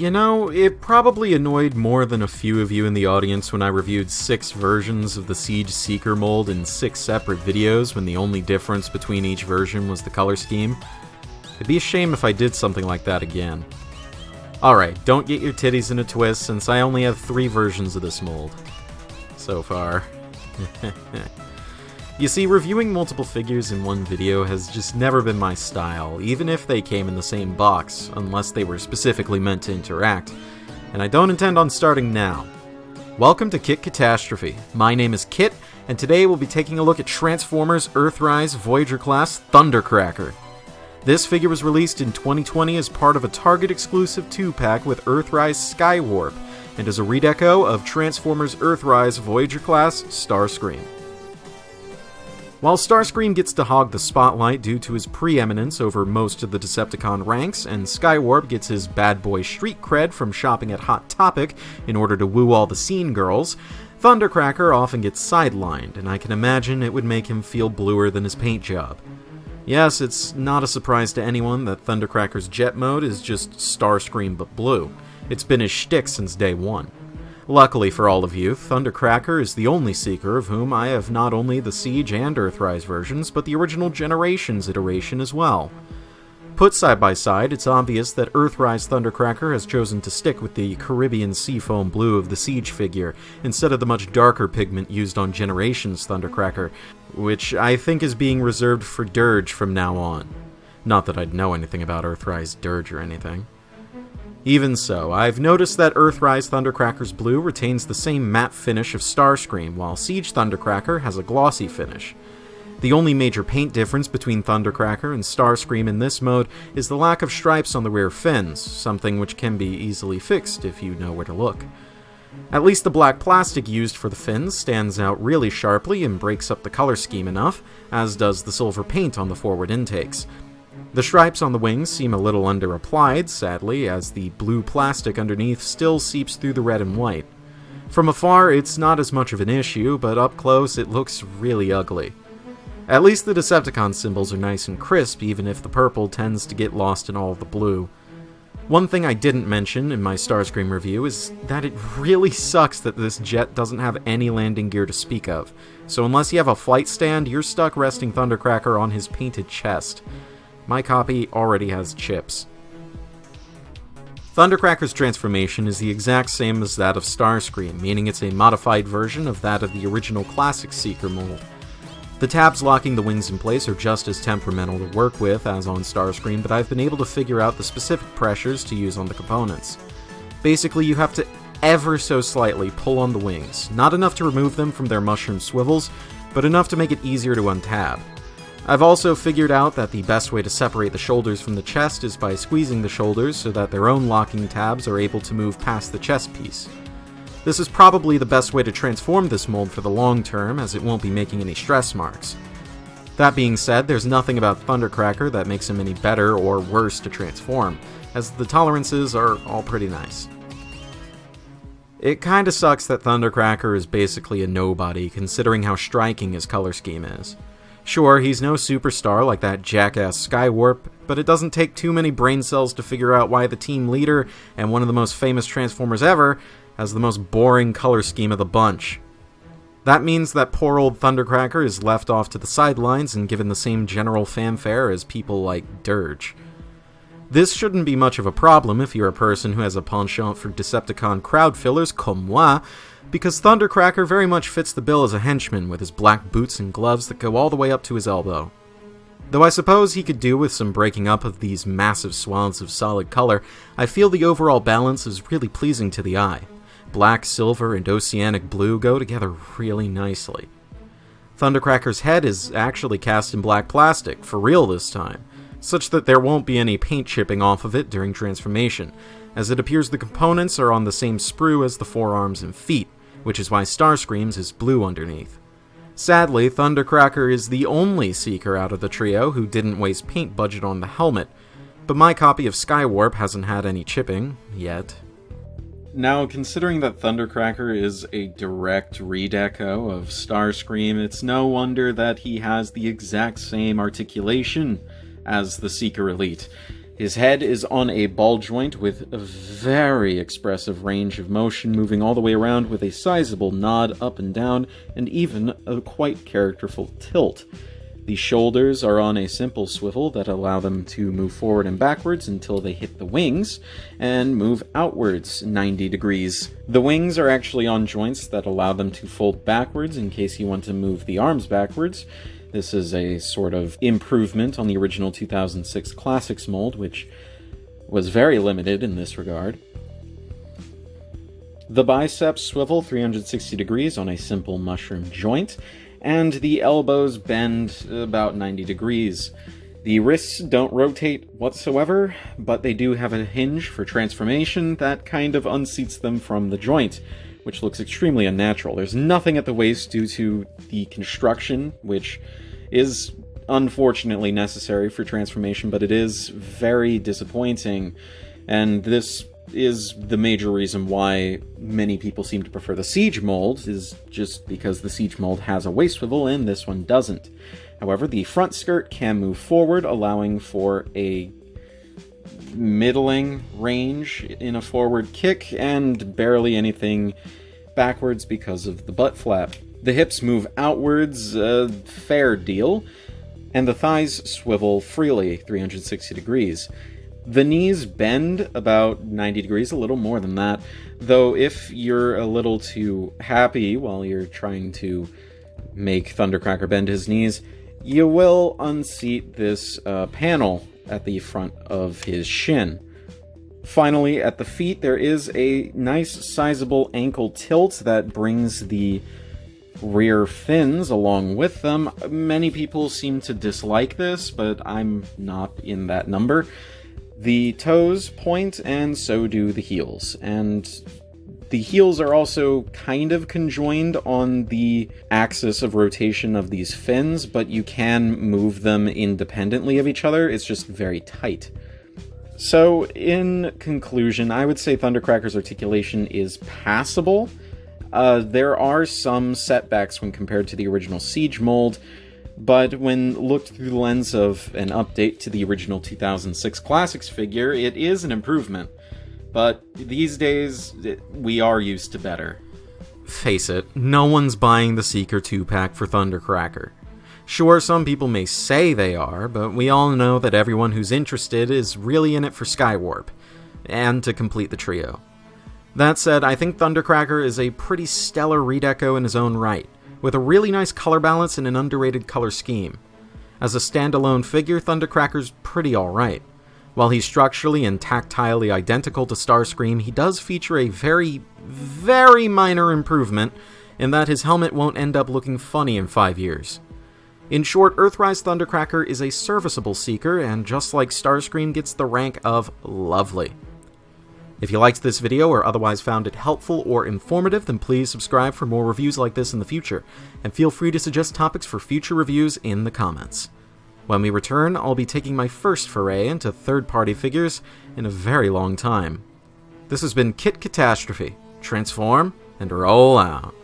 You know, it probably annoyed more than a few of you in the audience when I reviewed 6 versions of the Siege Seeker mold in 6 separate videos when the only difference between each version was the color scheme. It'd be a shame if I did something like that again. Alright, don't get your titties in a twist since I only have 3 versions of this mold. So far. You see, reviewing multiple figures in one video has just never been my style, even if they came in the same box, unless they were specifically meant to interact, and I don't intend on starting now. Welcome to Kit Katastrophe. My name is Kit, and today we'll be taking a look at Transformers Earthrise Voyager-class Thundercracker. This figure was released in 2020 as part of a Target-exclusive 2-pack with Earthrise Skywarp, and is a redeco of Transformers Earthrise Voyager-class Starscream. While Starscream gets to hog the spotlight due to his preeminence over most of the Decepticon ranks, and Skywarp gets his bad boy street cred from shopping at Hot Topic in order to woo all the scene girls, Thundercracker often gets sidelined, and I can imagine it would make him feel bluer than his paint job. Yes, it's not a surprise to anyone that Thundercracker's jet mode is just Starscream but blue. It's been his shtick since day one. Luckily for all of you, Thundercracker is the only Seeker of whom I have not only the Siege and Earthrise versions, but the original Generations iteration as well. Put side by side, it's obvious that Earthrise Thundercracker has chosen to stick with the Caribbean seafoam blue of the Siege figure, instead of the much darker pigment used on Generations Thundercracker, which I think is being reserved for Dirge from now on. Not that I'd know anything about Earthrise Dirge or anything. Even so, I've noticed that Earthrise Thundercracker's blue retains the same matte finish of Starscream, while Siege Thundercracker has a glossy finish. The only major paint difference between Thundercracker and Starscream in this mode is the lack of stripes on the rear fins, something which can be easily fixed if you know where to look. At least the black plastic used for the fins stands out really sharply and breaks up the color scheme enough, as does the silver paint on the forward intakes. The stripes on the wings seem a little under-applied, sadly, as the blue plastic underneath still seeps through the red and white. From afar, it's not as much of an issue, but up close it looks really ugly. At least the Decepticon symbols are nice and crisp, even if the purple tends to get lost in all of the blue. One thing I didn't mention in my Starscream review is that it really sucks that this jet doesn't have any landing gear to speak of, so unless you have a flight stand, you're stuck resting Thundercracker on his painted chest. My copy already has chips. Thundercracker's transformation is the exact same as that of Starscream, meaning it's a modified version of that of the original classic Seeker mold. The tabs locking the wings in place are just as temperamental to work with as on Starscream, but I've been able to figure out the specific pressures to use on the components. Basically, you have to ever so slightly pull on the wings, not enough to remove them from their mushroom swivels, but enough to make it easier to untab. I've also figured out that the best way to separate the shoulders from the chest is by squeezing the shoulders so that their own locking tabs are able to move past the chest piece. This is probably the best way to transform this mold for the long term, as it won't be making any stress marks. That being said, there's nothing about Thundercracker that makes him any better or worse to transform, as the tolerances are all pretty nice. It kinda sucks that Thundercracker is basically a nobody, considering how striking his color scheme is. Sure, he's no superstar like that jackass Skywarp, but it doesn't take too many brain cells to figure out why the team leader, and one of the most famous Transformers ever, has the most boring color scheme of the bunch. That means that poor old Thundercracker is left off to the sidelines and given the same general fanfare as people like Dirge. This shouldn't be much of a problem if you're a person who has a penchant for Decepticon crowd fillers comme moi, because Thundercracker very much fits the bill as a henchman with his black boots and gloves that go all the way up to his elbow. Though I suppose he could do with some breaking up of these massive swaths of solid color, I feel the overall balance is really pleasing to the eye. Black, silver, and oceanic blue go together really nicely. Thundercracker's head is actually cast in black plastic, for real this time, such that there won't be any paint chipping off of it during transformation, as it appears the components are on the same sprue as the forearms and feet, which is why Starscream's is blue underneath. Sadly, Thundercracker is the only Seeker out of the trio who didn't waste paint budget on the helmet, but my copy of Skywarp hasn't had any chipping, yet. Now, considering that Thundercracker is a direct redeco of Starscream, it's no wonder that he has the exact same articulation as the Seeker Elite. His head is on a ball joint with a very expressive range of motion, moving all the way around with a sizable nod up and down, and even a quite characterful tilt. The shoulders are on a simple swivel that allow them to move forward and backwards until they hit the wings, and move outwards 90 degrees. The wings are actually on joints that allow them to fold backwards in case you want to move the arms backwards. This is a sort of improvement on the original 2006 Classics mold, which was very limited in this regard. The biceps swivel 360 degrees on a simple mushroom joint, and the elbows bend about 90 degrees. The wrists don't rotate whatsoever, but they do have a hinge for transformation that kind of unseats them from the joint, which looks extremely unnatural. There's nothing at the waist due to the construction, which is unfortunately necessary for transformation, but it is very disappointing, and this is the major reason why many people seem to prefer the Siege mold, is just because the Siege mold has a waist swivel and this one doesn't. However, the front skirt can move forward, allowing for a middling range in a forward kick, and barely anything backwards because of the butt flap. The hips move outwards, a fair deal, and the thighs swivel freely, 360 degrees. The knees bend about 90 degrees, a little more than that, though if you're a little too happy while you're trying to make Thundercracker bend his knees, you will unseat this panel at the front of his shin. Finally, at the feet, there is a nice sizable ankle tilt that brings the rear fins along with them. Many people seem to dislike this, but I'm not in that number. The toes point, and so do the heels. And the heels are also kind of conjoined on the axis of rotation of these fins, but you can move them independently of each other. It's just very tight. So, in conclusion, I would say Thundercracker's articulation is passable. There are some setbacks when compared to the original Siege mold, but when looked through the lens of an update to the original 2006 Classics figure, it is an improvement. But these days, we are used to better. Face it, no one's buying the Seeker 2-pack for Thundercracker. Sure, some people may say they are, but we all know that everyone who's interested is really in it for Skywarp, and to complete the trio. That said, I think Thundercracker is a pretty stellar redeco in his own right, with a really nice color balance and an underrated color scheme. As a standalone figure, Thundercracker's pretty alright. While he's structurally and tactilely identical to Starscream, he does feature a very, very minor improvement in that his helmet won't end up looking funny in 5 years. In short, Earthrise Thundercracker is a serviceable Seeker, and just like Starscream, gets the rank of lovely. If you liked this video or otherwise found it helpful or informative, then please subscribe for more reviews like this in the future, and feel free to suggest topics for future reviews in the comments. When we return, I'll be taking my first foray into third-party figures in a very long time. This has been Kit Katastrophe. Transform and roll out.